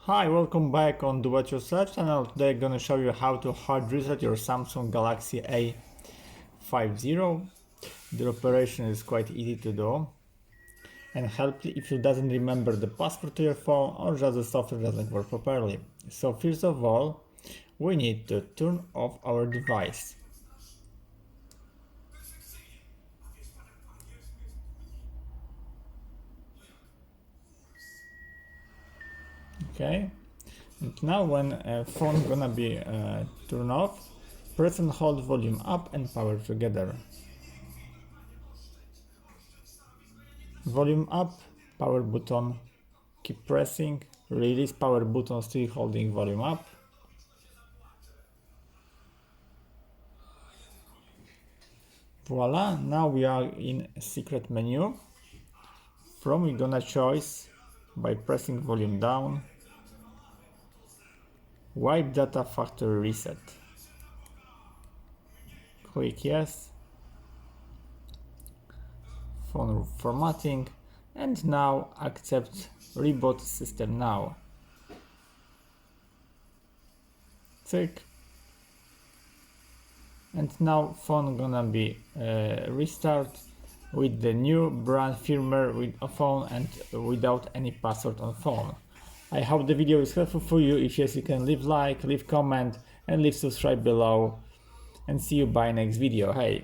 Hi, welcome back on Do It Yourself channel. Today I'm gonna show you how to hard reset your Samsung Galaxy A50. The operation is quite easy to do and helpful if you doesn't remember the password to your phone or just the software doesn't work properly. So first of all, we need to turn off our device. Okay, and now when a phone gonna be turned off, press and hold volume up and power together. Volume up, power button, keep pressing, release power button, still holding volume up. Voila, now we are in secret menu. From we're gonna choose by pressing volume down, wipe data factory reset. Click yes, phone formatting, and now accept reboot system now. Tick. And now phone gonna be restart with the new brand firmware with a phone and without any password on phone. I hope the video is helpful for you. If yes, you can leave like, leave comment and leave subscribe below, and see you by next video. Hey.